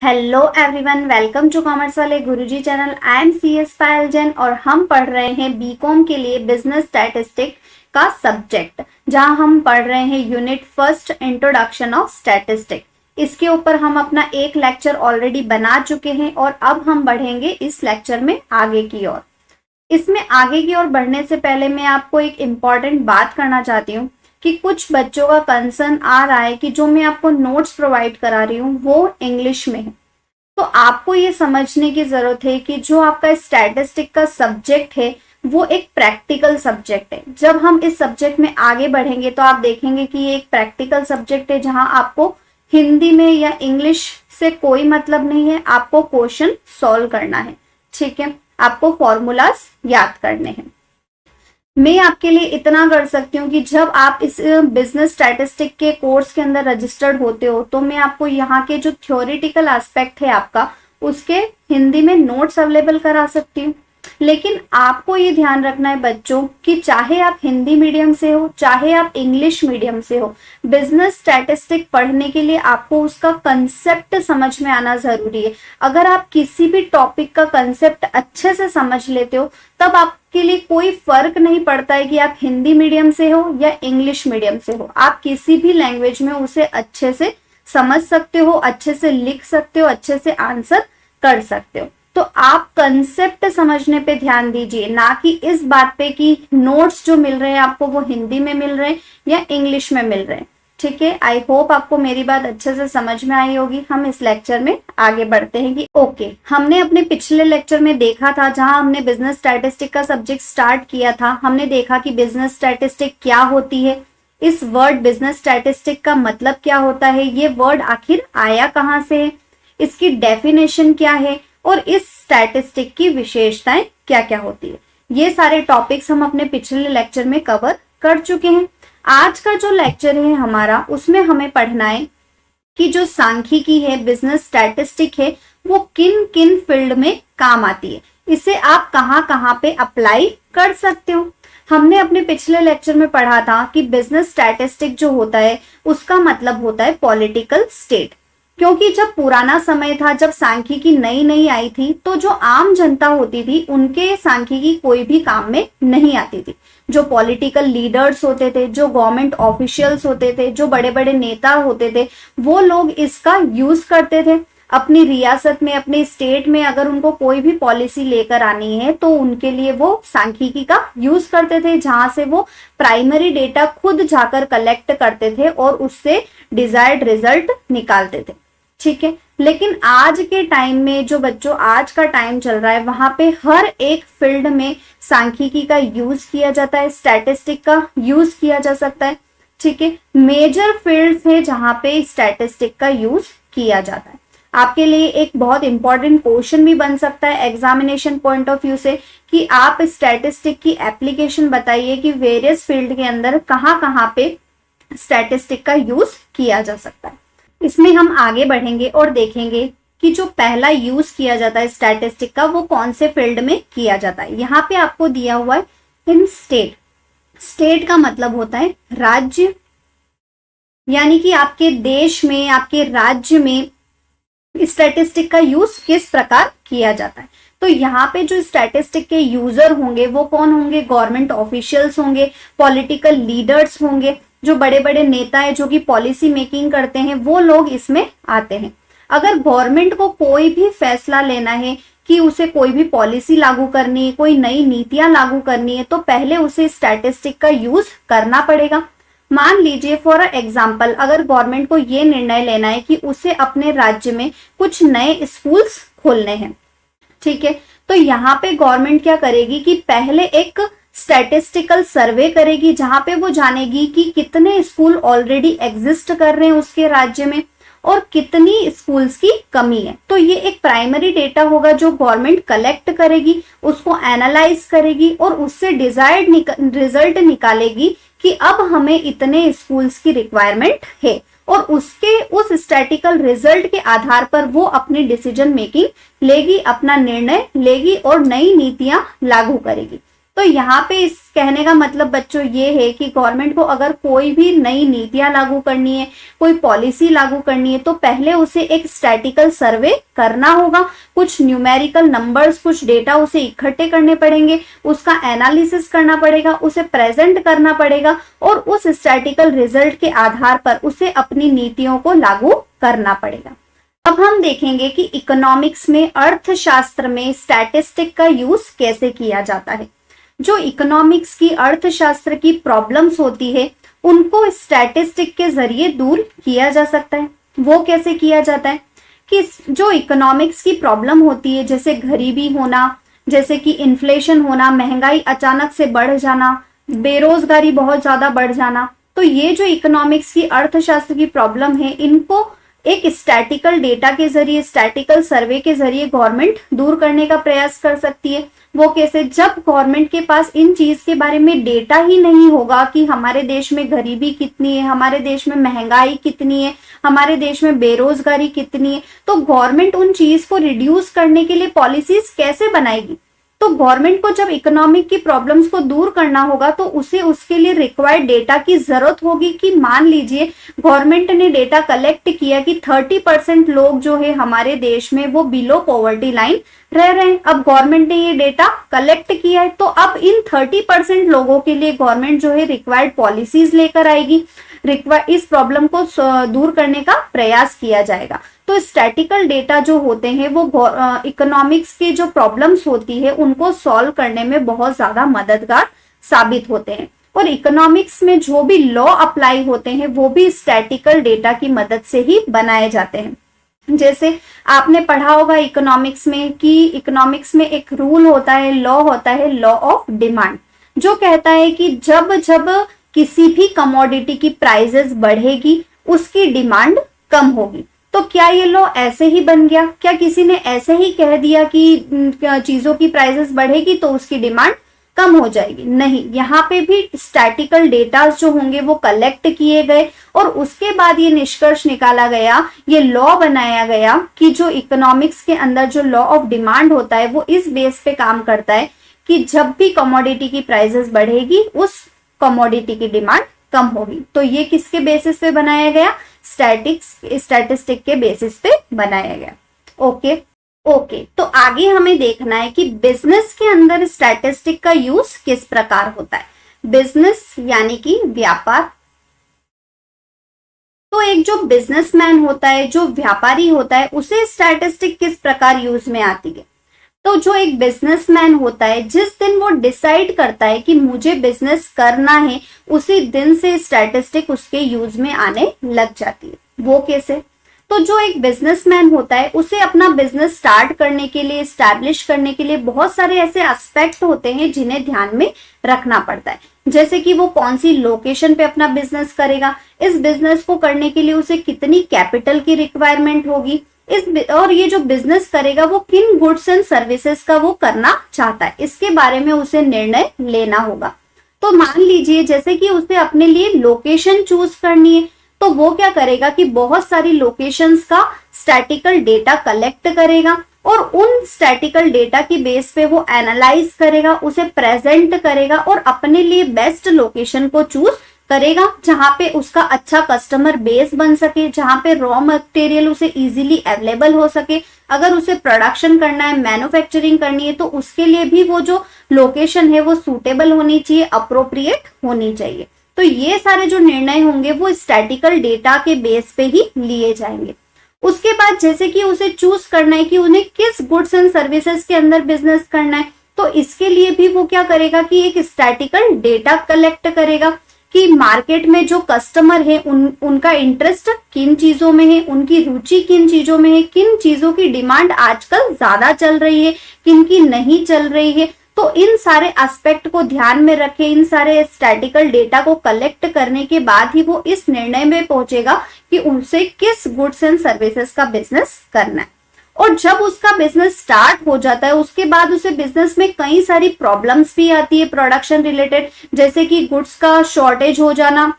Hello everyone, welcome to commerce Wale Guruji channel. I am C S Payal Jain और हम पढ़ रहे हैं बीकॉम के लिए बिजनेस स्टैटिस्टिक का सब्जेक्ट, जहां हम पढ़ रहे हैं unit first introduction of statistic. इसके ऊपर हम अपना एक लेक्चर ऑलरेडी बना चुके हैं और अब हम बढ़ेंगे इस लेक्चर में आगे की ओर। इसमें आगे की ओर बढ़ने से पहले मैं आपको एक इम्पॉर्टेंट बात करना चाहती हूँ कि कुछ बच्चों का कंसर्न आ रहा है कि जो मैं आपको नोट्स प्रोवाइड करा रही हूँ वो इंग्लिश में है। तो आपको ये समझने की जरूरत है कि जो आपका स्टैटिस्टिक का सब्जेक्ट है वो एक प्रैक्टिकल सब्जेक्ट है। जब हम इस सब्जेक्ट में आगे बढ़ेंगे तो आप देखेंगे कि ये एक प्रैक्टिकल सब्जेक्ट है, जहां आपको हिंदी में या इंग्लिश से कोई मतलब नहीं है। आपको क्वेश्चन सॉल्व करना है, ठीक है, आपको फॉर्मूलाज याद करने हैं। मैं आपके लिए इतना कर सकती हूँ कि जब आप इस बिजनेस स्टैटिस्टिक के कोर्स के अंदर रजिस्टर्ड होते हो तो मैं आपको यहाँ के जो थ्योरेटिकल एस्पेक्ट है आपका, उसके हिंदी में नोट्स अवेलेबल करा सकती हूँ। लेकिन आपको ये ध्यान रखना है बच्चों कि चाहे आप हिंदी मीडियम से हो चाहे आप इंग्लिश मीडियम से हो, बिजनेस स्टैटिस्टिक पढ़ने के लिए आपको उसका कंसेप्ट समझ में आना जरूरी है। अगर आप किसी भी टॉपिक का कंसेप्ट अच्छे से समझ लेते हो तब आपके लिए कोई फर्क नहीं पड़ता है कि आप हिंदी मीडियम से हो या इंग्लिश मीडियम से हो। आप किसी भी लैंग्वेज में उसे अच्छे से समझ सकते हो, अच्छे से लिख सकते हो, अच्छे से आंसर कर सकते हो। तो आप कंसेप्ट समझने पे ध्यान दीजिए, ना कि इस बात पे कि नोट्स जो मिल रहे हैं आपको वो हिंदी में मिल रहे हैं या इंग्लिश में मिल रहे हैं। ठीक है, आई होप आपको मेरी बात अच्छे से समझ में आई होगी। हम इस लेक्चर में आगे बढ़ते हैं कि हमने अपने पिछले लेक्चर में देखा था, जहां हमने बिजनेस स्टैटिस्टिक का सब्जेक्ट स्टार्ट किया था, हमने देखा कि बिजनेस स्टैटिस्टिक क्या होती है, इस वर्ड बिजनेस स्टैटिस्टिक का मतलब क्या होता है, ये वर्ड आखिर आया कहाँ से है, इसकी डेफिनेशन क्या है और इस स्टैटिस्टिक की विशेषताएं क्या क्या होती है। ये सारे टॉपिक्स हम अपने पिछले लेक्चर में कवर कर चुके हैं। आज का जो लेक्चर है हमारा, उसमें हमें पढ़ना है कि जो सांख्यिकी है, बिजनेस स्टैटिस्टिक है, वो किन किन फील्ड में काम आती है, इसे आप कहाँ कहाँ पे अप्लाई कर सकते हो। हमने अपने पिछले लेक्चर में पढ़ा था कि बिजनेस स्टैटिस्टिक जो होता है उसका मतलब होता है पॉलिटिकल स्टेट। क्योंकि जब पुराना समय था, जब सांख्यिकी नई नई आई थी, तो जो आम जनता होती थी उनके सांख्यिकी कोई भी काम में नहीं आती थी। जो पॉलिटिकल लीडर्स होते थे, जो गवर्नमेंट ऑफिशियल्स होते थे, जो बड़े बड़े नेता होते थे, वो लोग इसका यूज करते थे अपनी रियासत में, अपने स्टेट में। अगर उनको कोई भी पॉलिसी लेकर आनी है तो उनके लिए वो सांख्यिकी का यूज करते थे, जहां से वो प्राइमरी डेटा खुद जाकर कलेक्ट करते थे और उससे डिजायर्ड रिजल्ट निकालते थे। ठीक है, लेकिन आज के टाइम में, जो बच्चों आज का टाइम चल रहा है, वहां पे हर एक फील्ड में सांख्यिकी का यूज किया जाता है, स्टैटिस्टिक का यूज किया जा सकता है। ठीक है, मेजर फील्ड्स है जहां पे स्टैटिस्टिक का यूज किया जाता है। आपके लिए एक बहुत इंपॉर्टेंट क्वेश्चन भी बन सकता है एग्जामिनेशन पॉइंट ऑफ व्यू से कि आप स्टैटिस्टिक की एप्लीकेशन बताइए कि वेरियस फील्ड के अंदर कहाँ कहाँ पे स्टैटिस्टिक का यूज किया जा सकता है। इसमें हम आगे बढ़ेंगे और देखेंगे कि जो पहला यूज किया जाता है स्टैटिस्टिक का, वो कौन से फील्ड में किया जाता है। यहाँ पे आपको दिया हुआ है इन स्टेट। स्टेट का मतलब होता है राज्य, यानी कि आपके देश में, आपके राज्य में स्टैटिस्टिक का यूज किस प्रकार किया जाता है। तो यहाँ पे जो स्टैटिस्टिक के यूजर होंगे वो कौन होंगे, गवर्नमेंट ऑफिशियल्स होंगे, पॉलिटिकल लीडर्स होंगे, जो बड़े बड़े नेता है जो कि पॉलिसी मेकिंग करते हैं, वो लोग इसमें आते हैं। अगर गवर्नमेंट को कोई भी फैसला लेना है कि उसे कोई भी पॉलिसी लागू करनी है, कोई नई नीतियां लागू करनी है, तो पहले उसे स्टैटिस्टिक का यूज करना पड़ेगा। मान लीजिए फॉर एग्जाम्पल, अगर गवर्नमेंट को ये निर्णय लेना है कि उसे अपने राज्य में कुछ नए स्कूल्स खोलने हैं, ठीक है, तो यहाँ पे गवर्नमेंट क्या करेगी कि पहले एक स्टैटिस्टिकल सर्वे करेगी, जहां पे वो जानेगी कि कितने स्कूल ऑलरेडी एग्जिस्ट कर रहे हैं उसके राज्य में और कितनी स्कूल्स की कमी है। तो ये एक प्राइमरी डेटा होगा जो गवर्नमेंट कलेक्ट करेगी, उसको एनालाइज करेगी और उससे डिजायर्ड रिजल्ट निकालेगी कि अब हमें इतने स्कूल्स की रिक्वायरमेंट है, और उसके उस स्टैटिकल रिजल्ट के आधार पर वो अपनी डिसीजन मेकिंग लेगी, अपना निर्णय लेगी और नई नीतियां लागू करेगी। तो यहाँ पे इस कहने का मतलब बच्चों ये है कि गवर्नमेंट को अगर कोई भी नई नीतियां लागू करनी है, कोई पॉलिसी लागू करनी है, तो पहले उसे एक स्टैटिकल सर्वे करना होगा, कुछ न्यूमेरिकल नंबर्स, कुछ डेटा उसे इकट्ठे करने पड़ेंगे, उसका एनालिसिस करना पड़ेगा, उसे प्रेजेंट करना पड़ेगा और उस स्टैटिकल रिजल्ट के आधार पर उसे अपनी नीतियों को लागू करना पड़ेगा। अब हम देखेंगे कि इकोनॉमिक्स में, अर्थशास्त्र में स्टैटिस्टिक का यूज कैसे किया जाता है। जो इकोनॉमिक्स की, अर्थशास्त्र की प्रॉब्लम्स होती है उनको स्टैटिस्टिक के जरिए दूर किया जा सकता है। वो कैसे किया जाता है कि जो इकोनॉमिक्स की प्रॉब्लम होती है, जैसे गरीबी होना, जैसे कि इन्फ्लेशन होना, महंगाई अचानक से बढ़ जाना, बेरोजगारी बहुत ज्यादा बढ़ जाना, तो ये जो इकोनॉमिक्स की, अर्थशास्त्र की प्रॉब्लम है, इनको एक स्टैटिकल डेटा के जरिए, स्टैटिकल सर्वे के जरिए गवर्नमेंट दूर करने का प्रयास कर सकती है। वो कैसे? जब गवर्नमेंट के पास इन चीज के बारे में डेटा ही नहीं होगा कि हमारे देश में गरीबी कितनी है, हमारे देश में महंगाई कितनी है, हमारे देश में बेरोजगारी कितनी है, तो गवर्नमेंट उन चीज को रिड्यूस करने के लिए पॉलिसीज कैसे बनाएगी? तो गवर्नमेंट को जब इकोनॉमिक की प्रॉब्लम्स को दूर करना होगा तो उसे उसके लिए रिक्वायर्ड डेटा की जरूरत होगी कि मान लीजिए गवर्नमेंट ने डेटा कलेक्ट किया कि 30% लोग जो है हमारे देश में वो बिलो पॉवर्टी लाइन रह रहे हैं। अब गवर्नमेंट ने ये डेटा कलेक्ट किया है तो अब इन 30% लोगों के लिए गवर्नमेंट जो है रिक्वायर्ड पॉलिसीज लेकर आएगी, इस प्रॉब्लम को दूर करने का प्रयास किया जाएगा। तो स्टैटिकल डेटा जो होते हैं वो इकोनॉमिक्स की जो प्रॉब्लम्स होती है उनको सॉल्व करने में बहुत ज्यादा मददगार साबित होते हैं। और इकोनॉमिक्स में जो भी लॉ अप्लाई होते हैं वो भी स्टैटिकल डेटा की मदद से ही बनाए जाते हैं। जैसे आपने पढ़ा होगा इकोनॉमिक्स में कि इकोनॉमिक्स में एक रूल होता है, लॉ होता है, लॉ ऑफ डिमांड, जो कहता है कि जब जब किसी भी कमोडिटी की प्राइसेस बढ़ेगी उसकी डिमांड कम होगी। तो क्या ये लॉ ऐसे ही बन गया? क्या किसी ने ऐसे ही कह दिया कि चीजों की प्राइसेस बढ़ेगी तो उसकी डिमांड कम हो जाएगी? नहीं, यहाँ पे भी स्टैटिकल डेटा जो होंगे वो कलेक्ट किए गए और उसके बाद ये निष्कर्ष निकाला गया, ये लॉ बनाया गया कि जो इकोनॉमिक्स के अंदर जो लॉ ऑफ डिमांड होता है वो इस बेस पे काम करता है कि जब भी कमोडिटी की प्राइसेस बढ़ेगी उस कमोडिटी की डिमांड कम होगी। तो ये किसके बेसिस पे बनाया गया? स्टैटिस्टिक के बेसिस पे बनाया गया। ओके, तो आगे हमें देखना है कि बिजनेस के अंदर स्टैटिस्टिक का यूज किस प्रकार होता है। बिजनेस यानी कि व्यापार। तो एक जो बिजनेसमैन होता है, जो व्यापारी होता है, उसे स्टैटिस्टिक किस प्रकार यूज में आती है? तो जो एक बिजनेसमैन होता है, जिस दिन वो डिसाइड करता है कि मुझे बिजनेस करना है, उसी दिन से स्टैटिस्टिक उसके यूज में आने लग जाती है। वो कैसे? तो जो एक बिजनेसमैन होता है उसे अपना बिजनेस स्टार्ट करने के लिए, एस्टैब्लिश करने के लिए बहुत सारे ऐसे एस्पेक्ट होते हैं जिन्हें ध्यान में रखना पड़ता है। जैसे कि वो कौन सी लोकेशन पे अपना बिजनेस करेगा, इस बिजनेस को करने के लिए उसे कितनी कैपिटल की रिक्वायरमेंट होगी, और ये जो बिजनेस करेगा वो किन गुड्स एंड सर्विसेज का वो करना चाहता है, इसके बारे में उसे निर्णय लेना होगा। तो मान लीजिए जैसे कि उसे अपने लिए लोकेशन चूज करनी है, तो वो क्या करेगा कि बहुत सारी लोकेशंस का स्टैटिकल डेटा कलेक्ट करेगा और उन स्टैटिकल डेटा की बेस पे वो एनालाइज करेगा, उसे प्रेजेंट करेगा और अपने लिए बेस्ट लोकेशन को चूज करेगा जहां पे उसका अच्छा कस्टमर बेस बन सके, जहां पे रॉ मटेरियल उसे इजीली अवेलेबल हो सके। अगर उसे प्रोडक्शन करना है, मैन्युफैक्चरिंग करनी है, तो उसके लिए भी वो जो लोकेशन है वो सूटेबल होनी चाहिए, अप्रोप्रिएट होनी चाहिए। तो ये सारे जो निर्णय होंगे वो स्टैटिकल डेटा के बेस पे ही लिए जाएंगे। उसके बाद जैसे कि उसे चूज करना है कि उन्हें किस गुड्स एंड सर्विसेज के अंदर बिजनेस करना है, तो इसके लिए भी वो क्या करेगा कि एक स्टैटिकल डेटा कलेक्ट करेगा कि मार्केट में जो कस्टमर है उनका इंटरेस्ट किन चीजों में है, उनकी रुचि किन चीजों में है, किन चीजों की डिमांड आजकल ज्यादा चल रही है, किन की नहीं चल रही है। तो इन सारे एस्पेक्ट को ध्यान में रखे, इन सारे स्टैटिकल डेटा को कलेक्ट करने के बाद ही वो इस निर्णय में पहुंचेगा कि उसे किस गुड्स एंड सर्विसेज का बिजनेस करना है। और जब उसका बिजनेस स्टार्ट हो जाता है उसके बाद उसे बिजनेस में कई सारी प्रॉब्लम्स भी आती है प्रोडक्शन रिलेटेड, जैसे कि गुड्स का शॉर्टेज हो जाना,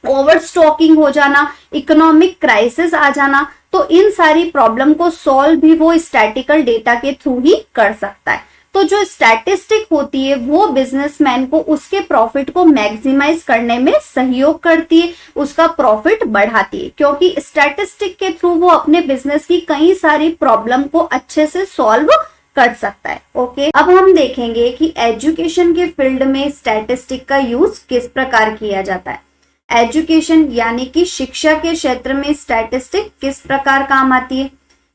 ओवर स्टॉकिंग हो जाना, इकोनॉमिक क्राइसिस आ जाना। तो इन सारी प्रॉब्लम को सॉल्व भी वो स्टैटिकल डेटा के थ्रू ही कर सकता है। तो जो स्टैटिस्टिक होती है वो बिजनेसमैन को उसके प्रॉफिट को मैक्सिमाइज करने में सहयोग करती है, उसका प्रॉफिट बढ़ाती है, क्योंकि स्टैटिस्टिक के थ्रू वो अपने बिजनेस की कई सारी प्रॉब्लम को अच्छे से सॉल्व कर सकता है। ओके, अब हम देखेंगे कि एजुकेशन के फील्ड में स्टैटिस्टिक का यूज किस प्रकार किया जाता है। एजुकेशन यानी कि शिक्षा के क्षेत्र में स्टैटिस्टिक किस प्रकार काम आती है।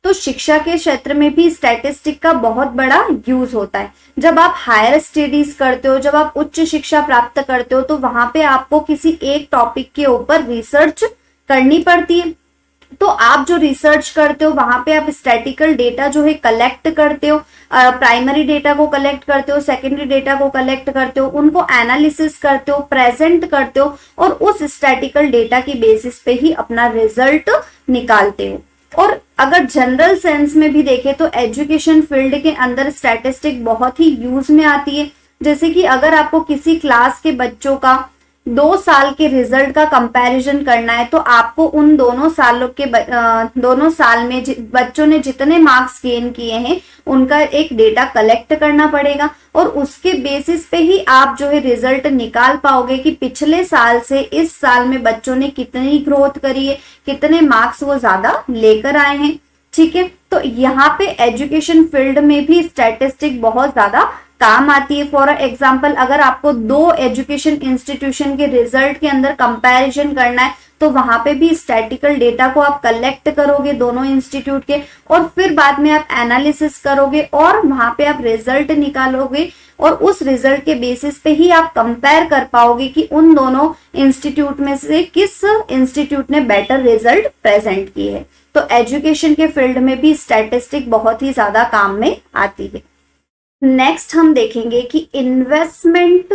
तो शिक्षा के क्षेत्र में भी स्टैटिस्टिक का बहुत बड़ा यूज होता है। जब आप हायर स्टडीज करते हो, जब आप उच्च शिक्षा प्राप्त करते हो, तो वहां पे आपको किसी एक टॉपिक के ऊपर रिसर्च करनी पड़ती है। तो आप जो रिसर्च करते हो वहां पे आप स्टैटिकल डेटा जो है कलेक्ट करते हो, प्राइमरी डेटा को कलेक्ट करते हो, सेकेंडरी डेटा को कलेक्ट करते हो, उनको एनालिसिस करते हो, प्रेजेंट करते हो और उस स्टैटिकल डेटा की बेसिस पे ही अपना रिजल्ट निकालते हो। और अगर जनरल सेंस में भी देखें तो एजुकेशन फील्ड के अंदर स्टैटिस्टिक बहुत ही यूज में आती है। जैसे कि अगर आपको किसी क्लास के बच्चों का 2 साल के रिजल्ट का कंपैरिजन करना है, तो आपको उन दोनों साल में बच्चों ने जितने मार्क्स गेन किए हैं उनका एक डेटा कलेक्ट करना पड़ेगा और उसके बेसिस पे ही आप जो है रिजल्ट निकाल पाओगे कि पिछले साल से इस साल में बच्चों ने कितनी ग्रोथ करी है, कितने मार्क्स वो ज्यादा लेकर आए हैं। ठीक है, तो यहाँ पे एजुकेशन फील्ड में भी स्टैटिस्टिक बहुत ज्यादा काम आती है। फॉर एग्जाम्पल, अगर आपको 2 एजुकेशन इंस्टीट्यूशन के रिजल्ट के अंदर कंपैरिजन करना है, तो वहां पे भी स्टैटिकल डेटा को आप कलेक्ट करोगे दोनों इंस्टीट्यूट के, और फिर बाद में आप एनालिसिस करोगे और वहां पे आप रिजल्ट निकालोगे और उस रिजल्ट के बेसिस पे ही आप कंपेयर कर पाओगे कि उन दोनों इंस्टीट्यूट में से किस इंस्टीट्यूट ने बेटर रिजल्ट प्रेजेंट किए है। तो एजुकेशन के फील्ड में भी स्टैटिस्टिक बहुत ही ज्यादा काम में आती है। नेक्स्ट हम देखेंगे कि इन्वेस्टमेंट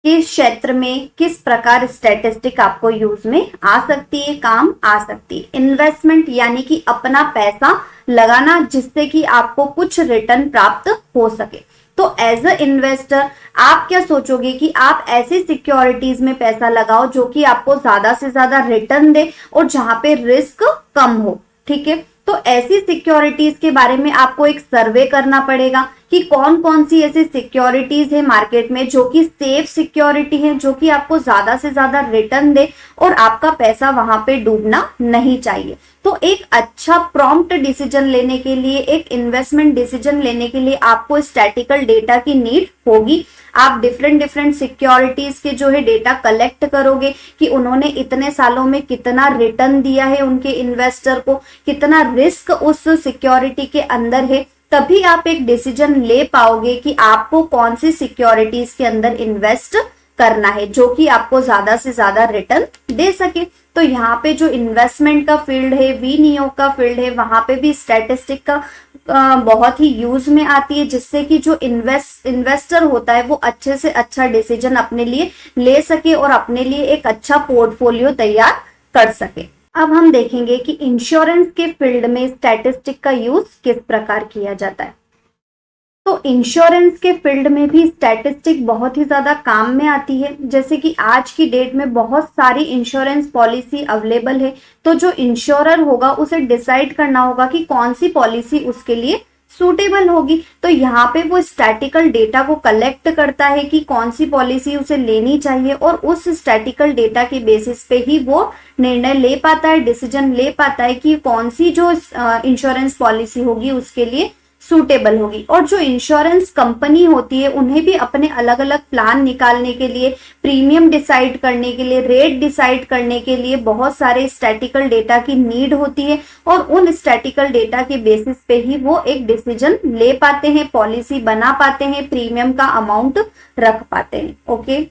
के क्षेत्र में किस प्रकार स्टैटिस्टिक आपको यूज में आ सकती है, काम आ सकती है। इन्वेस्टमेंट यानी कि अपना पैसा लगाना जिससे कि आपको कुछ रिटर्न प्राप्त हो सके। तो एज अ इन्वेस्टर आप क्या सोचोगे कि आप ऐसी सिक्योरिटीज में पैसा लगाओ जो कि आपको ज्यादा से ज्यादा रिटर्न दे और जहां पे रिस्क कम हो। ठीक है, तो ऐसी सिक्योरिटीज के बारे में आपको एक सर्वे करना पड़ेगा कि कौन कौन सी ऐसी सिक्योरिटीज है मार्केट में जो कि सेफ सिक्योरिटी है, जो कि आपको ज्यादा से ज्यादा रिटर्न दे और आपका पैसा वहां पे डूबना नहीं चाहिए। तो एक अच्छा प्रॉम्प्ट डिसीजन लेने के लिए, एक इन्वेस्टमेंट डिसीजन लेने के लिए आपको स्टैटिकल डेटा की नीड होगी। आप डिफरेंट सिक्योरिटीज के जो है डेटा कलेक्ट करोगे कि उन्होंने इतने सालों में कितना रिटर्न दिया है उनके इन्वेस्टर को, कितना रिस्क उस सिक्योरिटी के अंदर है, तभी आप एक डिसीजन ले पाओगे कि आपको कौन सी सिक्योरिटीज के अंदर इन्वेस्ट करना है जो कि आपको ज्यादा से ज्यादा रिटर्न दे सके। तो यहाँ पे जो इन्वेस्टमेंट का फील्ड है, विनियोग का फील्ड है, वहां पे भी स्टैटिस्टिक का बहुत ही यूज में आती है, जिससे कि जो इन्वेस्टर होता है वो अच्छे से अच्छा डिसीजन अपने लिए ले सके और अपने लिए एक अच्छा पोर्टफोलियो तैयार कर सके। अब हम देखेंगे कि इंश्योरेंस के फील्ड में स्टैटिस्टिक का यूज किस प्रकार किया जाता है। तो इंश्योरेंस के फील्ड में भी स्टैटिस्टिक बहुत ही ज्यादा काम में आती है। जैसे कि आज की डेट में बहुत सारी इंश्योरेंस पॉलिसी अवेलेबल है, तो जो इंश्योरर होगा उसे डिसाइड करना होगा कि कौन सी पॉलिसी उसके लिए सूटेबल होगी। तो यहाँ पे वो स्टैटिकल डेटा को कलेक्ट करता है कि कौन सी पॉलिसी उसे लेनी चाहिए और उस स्टैटिकल डेटा के बेसिस पे ही वो निर्णय ले पाता है, डिसीजन ले पाता है कि कौन सी जो इंश्योरेंस पॉलिसी होगी उसके लिए सूटेबल होगी। और जो इंश्योरेंस कंपनी होती है उन्हें भी अपने अलग अलग प्लान निकालने के लिए, प्रीमियम डिसाइड करने के लिए, रेट डिसाइड करने के लिए बहुत सारे स्टैटिकल डेटा की नीड होती है और उन स्टैटिकल डेटा के बेसिस पे ही वो एक डिसीजन ले पाते हैं, पॉलिसी बना पाते हैं, प्रीमियम का अमाउंट रख पाते हैं। ओके,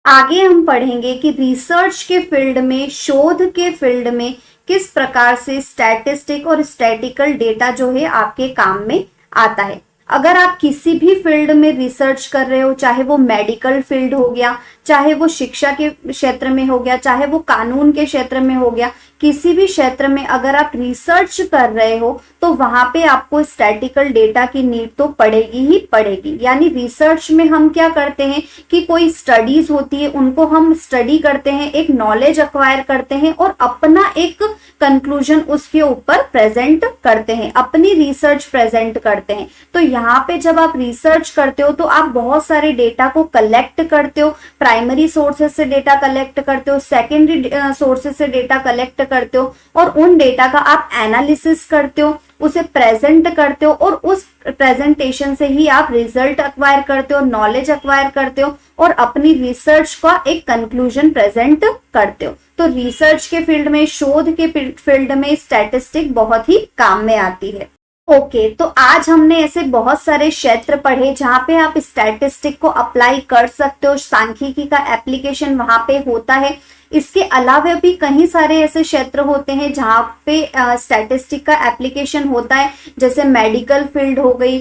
आगे हम पढ़ेंगे कि रिसर्च के फील्ड में, शोध के फील्ड में किस प्रकार से स्टैटिस्टिक और स्टैटिकल डेटा जो है आपके काम में आता है। अगर आप किसी भी फील्ड में रिसर्च कर रहे हो, चाहे वो मेडिकल फील्ड हो गया, चाहे वो शिक्षा के क्षेत्र में हो गया, चाहे वो कानून के क्षेत्र में हो गया, किसी भी क्षेत्र में अगर आप रिसर्च कर रहे हो तो वहां पे आपको स्टैटिकल डेटा की नीड तो पड़ेगी ही पड़ेगी। यानी रिसर्च में हम क्या करते हैं कि कोई स्टडीज होती है उनको हम स्टडी करते हैं, एक नॉलेज अक्वायर करते हैं और अपना एक कंक्लूजन उसके ऊपर प्रेजेंट करते हैं, अपनी रिसर्च प्रेजेंट करते हैं। तो यहाँ पे जब आप रिसर्च करते हो तो आप बहुत सारे डेटा को कलेक्ट करते हो, प्राइमरी सोर्सेस से डेटा कलेक्ट करते हो, सेकेंडरी सोर्सेस से डेटा कलेक्ट करते हो और उन डेटा का आप एनालिसिस करते हो, उसे प्रेजेंट करते हो और उस प्रेजेंटेशन से ही आप रिजल्ट अक्वायर करते हो, नॉलेज अक्वायर करते हो और अपनी रिसर्च का एक कंक्लूजन प्रेजेंट करते हो। तो रिसर्च के फील्ड में, शोध के फील्ड में स्टैटिस्टिक बहुत ही काम में आती है। ओके, तो आज हमने ऐसे बहुत सारे क्षेत्र पढ़े जहां पे आप स्टैटिस्टिक को अप्लाई कर सकते हो, सांख्यिकी का एप्लीकेशन वहां पे होता है। इसके अलावा भी कई सारे ऐसे क्षेत्र होते हैं जहाँ पे स्टैटिस्टिक का एप्लीकेशन होता है, जैसे मेडिकल फील्ड हो गई,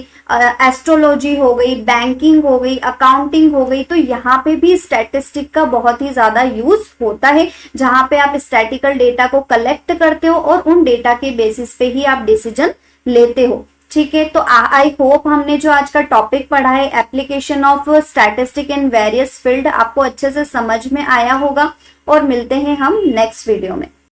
एस्ट्रोलॉजी हो गई, बैंकिंग हो गई, अकाउंटिंग हो गई। तो यहाँ पे भी स्टैटिस्टिक का बहुत ही ज्यादा यूज होता है, जहाँ पे आप स्टैटिकल डेटा को कलेक्ट करते हो और उन डेटा के बेसिस पे ही आप डिसीजन लेते हो। ठीक है, तो आई होप हमने जो आज का टॉपिक पढ़ा है application of statistic in various field आपको अच्छे से समझ में आया होगा और मिलते हैं हम नेक्स्ट वीडियो में।